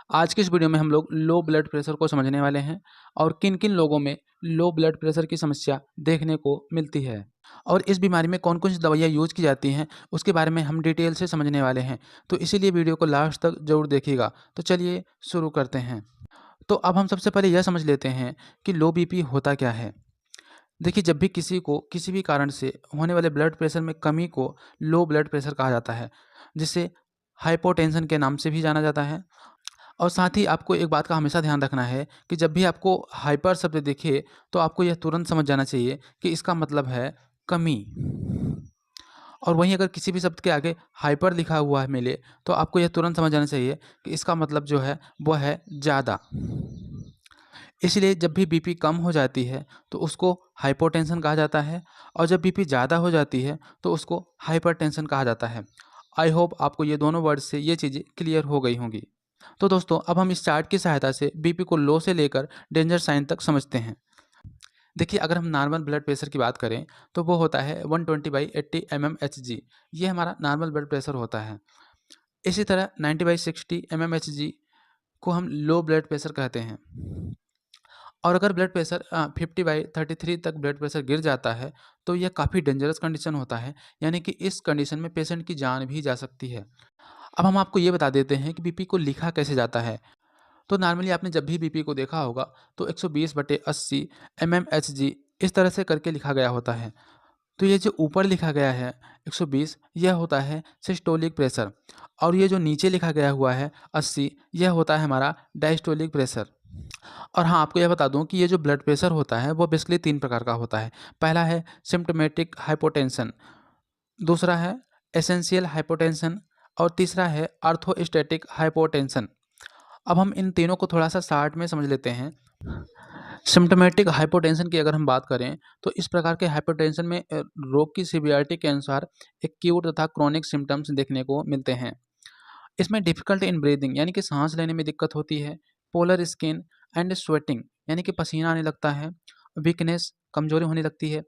आज की इस वीडियो में हम लोग लो ब्लड प्रेशर को समझने वाले हैं और किन किन लोगों में लो ब्लड प्रेशर की समस्या देखने को मिलती है और इस बीमारी में कौन कौन सी दवाइयाँ यूज की जाती हैं उसके बारे में हम डिटेल से समझने वाले हैं। तो इसीलिए वीडियो को लास्ट तक जरूर देखिएगा। तो चलिए शुरू करते हैं। तो अब हम सबसे पहले यह समझ लेते हैं कि लो बीपी होता क्या है। देखिए, जब भी किसी को किसी भी कारण से होने वाले ब्लड प्रेशर में कमी को लो ब्लड प्रेशर कहा जाता है, जिसे हाइपोटेंशन के नाम से भी जाना जाता है। और साथ ही आपको एक बात का हमेशा ध्यान रखना है कि जब भी आपको हाइपर शब्द दिखे तो आपको यह तुरंत समझ जाना चाहिए कि इसका मतलब है कमी। और वहीं अगर किसी भी शब्द के आगे हाइपर लिखा हुआ है मिले तो आपको यह तुरंत समझ जाना चाहिए कि इसका मतलब जो है वो है ज़्यादा। इसलिए जब भी बीपी कम हो जाती है तो उसको हाइपोटेंशन कहा जाता है और जब बीपी ज़्यादा हो जाती है तो उसको हाइपरटेंशन कहा जाता है। आई होप आपको ये दोनों वर्ड से ये चीज़ें क्लियर हो गई होंगी। तो दोस्तों, अब हम इस चार्ट की सहायता से बीपी को लो से लेकर डेंजर साइन तक समझते हैं। देखिए, अगर हम नॉर्मल ब्लड प्रेशर की बात करें तो वो होता है 120/80 mmHg। ये हमारा नॉर्मल ब्लड प्रेशर होता है। इसी तरह 90/60 mmHg को हम लो ब्लड प्रेशर कहते हैं। और अगर ब्लड प्रेशर 50/33 तक ब्लड प्रेशर गिर जाता है तो यह काफ़ी डेंजरस कंडीशन होता है, यानी कि इस कंडीशन में पेशेंट की जान भी जा सकती है। अब हम आपको ये बता देते हैं कि बीपी को लिखा कैसे जाता है। तो नॉर्मली आपने जब भी बीपी को देखा होगा तो 120/80 mmHg इस तरह से करके लिखा गया होता है। तो ये जो ऊपर लिखा गया है 120, यह होता है सिस्टोलिक प्रेशर और ये जो नीचे लिखा गया हुआ है 80, यह होता है हमारा डायस्टोलिक प्रेशर। और हाँ, आपको यह बता दूं कि ये जो ब्लड प्रेशर होता है वो बेसिकली 3 प्रकार का होता है। पहला है सिम्प्टोमेटिक हाइपोटेंशन, दूसरा है एसेंशियल हाइपोटेंशन और तीसरा है आर्थोस्टैटिक हाइपोटेंशन। अब हम इन तीनों को थोड़ा सा शार्ट में समझ लेते हैं। सिम्प्टोमेटिक हाइपोटेंशन की अगर हम बात करें तो इस प्रकार के हाइपोटेंशन में रोग की सीवियरिटी के अनुसार एक्यूट तथा क्रोनिक सिम्टम्स देखने को मिलते हैं। इसमें डिफिकल्ट इन ब्रीदिंग यानी कि सांस लेने में दिक्कत होती है, पोलर स्किन एंड स्वेटिंग यानी कि पसीना आने लगता है, वीकनेस कमजोरी होने लगती है।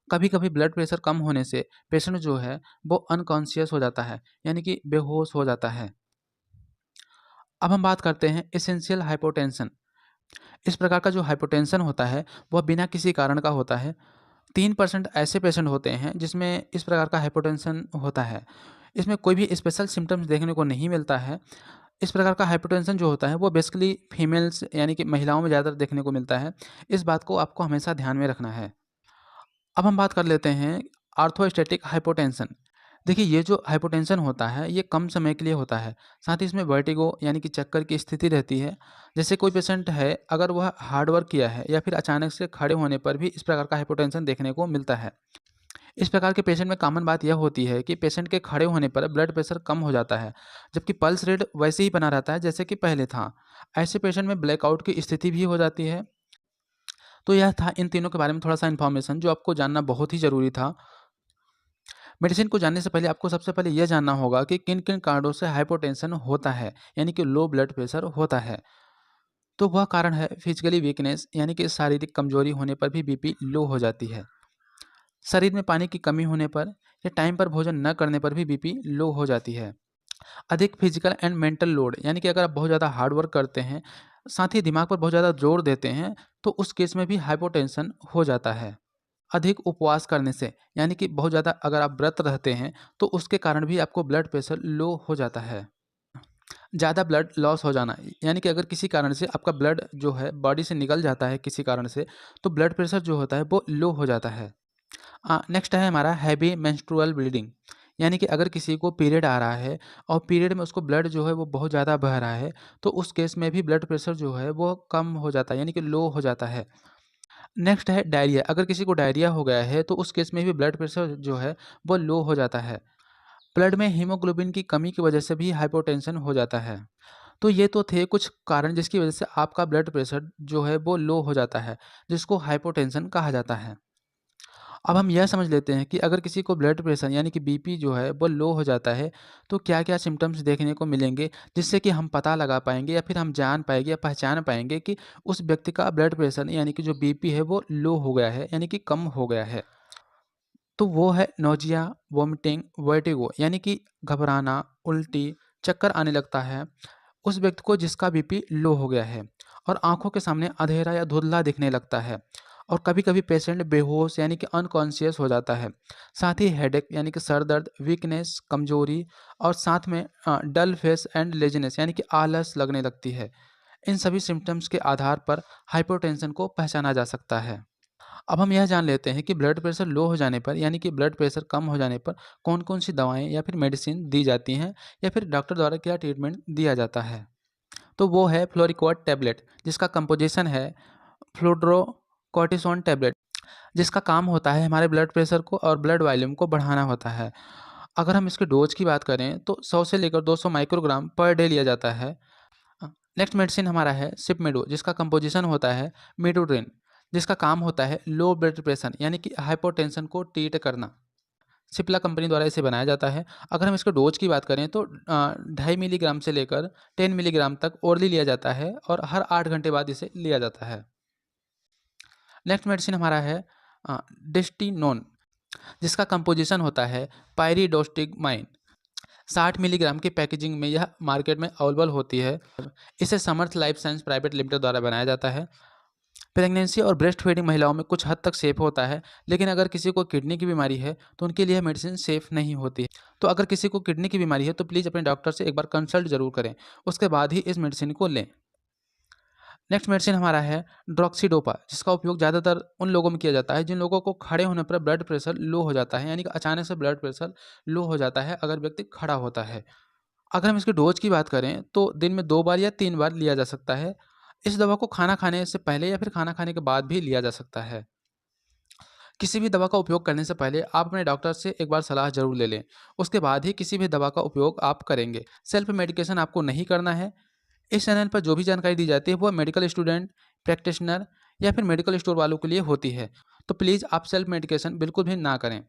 कभी कभी ब्लड प्रेशर कम होने से पेशेंट जो है वो अनकॉन्शियस हो जाता है, यानी कि बेहोश हो जाता है। अब हम बात करते हैं एसेंशियल हाइपोटेंशन। इस प्रकार का जो हाइपोटेंशन होता है वह बिना किसी कारण का होता है। 3% ऐसे पेशेंट होते हैं जिसमें इस प्रकार का हाइपोटेंशन होता है। इसमें कोई भी स्पेशल सिम्टम्स देखने को नहीं मिलता है। इस प्रकार का हाइपोटेंशन जो होता है वो बेसिकली फीमेल्स यानी कि महिलाओं में ज़्यादातर देखने को मिलता है। इस बात को आपको हमेशा ध्यान में रखना है। अब हम बात कर लेते हैं आर्थोस्टैटिक हाइपोटेंशन। देखिए, ये जो हाइपोटेंशन होता है ये कम समय के लिए होता है। साथ ही इसमें वर्टिगो यानी कि चक्कर की स्थिति रहती है। जैसे कोई पेशेंट है, अगर वह हार्ड वर्क किया है या फिर अचानक से खड़े होने पर भी इस प्रकार का हाइपोटेंशन देखने को मिलता है। इस प्रकार के पेशेंट में कॉमन बात यह होती है कि पेशेंट के खड़े होने पर ब्लड प्रेशर कम हो जाता है, जबकि पल्स रेट वैसे ही बना रहता है जैसे कि पहले था। ऐसे पेशेंट में ब्लैकआउट की स्थिति भी हो जाती है। तो यह था इन तीनों के बारे में थोड़ा सा इन्फॉर्मेशन जो आपको जानना बहुत ही ज़रूरी था। मेडिसिन को जानने से पहले आपको सबसे पहले यह जानना होगा कि किन किन कारणों से हाइपोटेंशन होता है, यानी कि लो ब्लड प्रेशर होता है। तो वह कारण है फिजिकली वीकनेस, यानी कि शारीरिक कमजोरी होने पर भी बीपी लो हो जाती है। शरीर में पानी की कमी होने पर या टाइम पर भोजन न करने पर भी बीपी लो हो जाती है। अधिक फिजिकल एंड मेंटल लोड, यानी कि अगर आप बहुत ज़्यादा हार्ड वर्क करते हैं, साथ ही दिमाग पर बहुत ज़्यादा जोर देते हैं, तो उस केस में भी हाइपोटेंशन हो जाता है। अधिक उपवास करने से, यानी कि बहुत ज़्यादा अगर आप व्रत रहते हैं तो उसके कारण भी आपको ब्लड प्रेशर लो हो जाता है। ज़्यादा ब्लड लॉस हो जाना, यानी कि अगर किसी कारण से आपका ब्लड जो है बॉडी से निकल जाता है किसी कारण से, तो ब्लड प्रेशर जो होता है वो लो हो जाता है। नेक्स्ट है हमारा हैवी मेंस्ट्रुअल ब्लीडिंग, यानी कि अगर किसी को पीरियड आ रहा है और पीरियड में उसको ब्लड जो है वो बहुत ज़्यादा बह रहा है, तो उस केस में भी ब्लड प्रेशर जो है वो कम हो जाता है, यानी कि लो हो जाता है। नेक्स्ट है डायरिया। अगर किसी को डायरिया हो गया है तो उस केस में भी ब्लड प्रेशर जो है वो लो हो जाता है। ब्लड में हीमोग्लोबिन की कमी की वजह से भी हाइपोटेंशन हो जाता है। तो ये तो थे कुछ कारण जिसकी वजह से आपका ब्लड प्रेशर जो है वो लो हो जाता है, जिसको हाइपोटेंशन कहा जाता है। अब हम यह समझ लेते हैं कि अगर किसी को ब्लड प्रेशर यानी कि बीपी जो है वो लो हो जाता है तो क्या क्या सिम्टम्स देखने को मिलेंगे, जिससे कि हम पता लगा पाएंगे या फिर हम जान पाएंगे या पहचान पाएंगे कि उस व्यक्ति का ब्लड प्रेशर यानी कि जो बीपी है वो लो हो गया है, यानी कि कम हो गया है। तो वो है नोजिया, वोमिटिंग, वर्टिगो, यानी कि घबराना, उल्टी, चक्कर आने लगता है, उस व्यक्ति को जिसका बीपी लो हो गया है और आंखों के सामने अंधेरा या धुंधला दिखने लगता है और कभी-कभी पेशेंट बेहोश यानी कि अनकॉन्शियस हो जाता है। साथ ही हेडेक यानी कि सर दर्द, वीकनेस, कमजोरी और साथ में डल फेस एंड लेजीनेस यानी कि आलस लगने लगती है। इन सभी सिम्पटम्स के आधार पर हाइपोटेंशन को पहचाना जा सकता है। अब हम यह जान लेते हैं कि ब्लड प्रेशर लो हो जाने पर यानी कि ब्लड प्रेशर कम हो जाने पर कौन-कौन सी दवाएँ या फिर मेडिसिन दी जाती हैं या फिर डॉक्टर द्वारा क्या ट्रीटमेंट दिया जाता है। तो वो है फ्लोरिकोट टैबलेट जिसका कंपोजिशन है फ्लूड्रोकॉर्टिसोन टैबलेट, जिसका काम होता है हमारे ब्लड प्रेशर को और ब्लड वॉल्यूम को बढ़ाना होता है। अगर हम इसके डोज की बात करें तो 100 से लेकर 200 माइक्रोग्राम पर डे लिया जाता है। नेक्स्ट मेडिसिन हमारा है सिपमेडो जिसका कंपोजिशन होता है मेडोड्रेन, जिसका काम होता है लो ब्लड प्रेशर यानी कि हाइपोटेंशन को ट्रीट करना। सिप्ला कंपनी द्वारा इसे बनाया जाता है। अगर हम इसके डोज की बात करें तो 2.5 मिलीग्राम से लेकर 10 मिलीग्राम तक ओरली लिया जाता है और हर 8 घंटे बाद इसे लिया जाता है। नेक्स्ट मेडिसिन हमारा है डिस्टिनोन, जिसका कंपोजिशन होता है पायरिडोस्टिगमाइन। 60 मिलीग्राम की पैकेजिंग में यह मार्केट में अवेलेबल होती है। इसे समर्थ लाइफ साइंस प्राइवेट लिमिटेड द्वारा बनाया जाता है। प्रेगनेंसी और ब्रेस्ट फीडिंग महिलाओं में कुछ हद तक सेफ होता है, लेकिन अगर किसी को किडनी की बीमारी है तो उनके लिए मेडिसिन सेफ नहीं होती। तो अगर किसी को किडनी की बीमारी है तो प्लीज़ अपने डॉक्टर से एक बार कंसल्ट जरूर करें, उसके बाद ही इस मेडिसिन को लें। नेक्स्ट मेडिसिन हमारा है ड्रॉक्सीडोपा, जिसका उपयोग ज़्यादातर उन लोगों में किया जाता है जिन लोगों को खड़े होने पर ब्लड प्रेशर लो हो जाता है, यानी कि अचानक से ब्लड प्रेशर लो हो जाता है अगर व्यक्ति खड़ा होता है। अगर हम इसके डोज की बात करें तो दिन में 2 बार या 3 बार लिया जा सकता है। इस दवा को खाना खाने से पहले या फिर खाना खाने के बाद भी लिया जा सकता है। किसी भी दवा का उपयोग करने से पहले आप अपने डॉक्टर से एक बार सलाह जरूर ले लें, उसके बाद ही किसी भी दवा का उपयोग आप करेंगे। सेल्फ मेडिकेशन आपको नहीं करना है। इस चैनल पर जो भी जानकारी दी जाती है वो मेडिकल स्टूडेंट, प्रैक्टिशनर या फिर मेडिकल स्टोर वालों के लिए होती है। तो प्लीज़ आप सेल्फ मेडिकेशन बिल्कुल भी ना करें।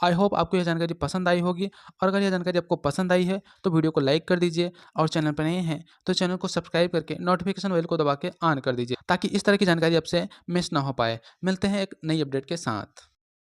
आई होप आपको यह जानकारी पसंद आई होगी, और अगर यह जानकारी आपको पसंद आई है तो वीडियो को लाइक कर दीजिए और चैनल पर नए हैं तो चैनल को सब्सक्राइब करके नोटिफिकेशन बेल को दबा के ऑन कर दीजिए, ताकि इस तरह की जानकारी आपसे मिस ना हो पाए। मिलते हैं एक नई अपडेट के साथ।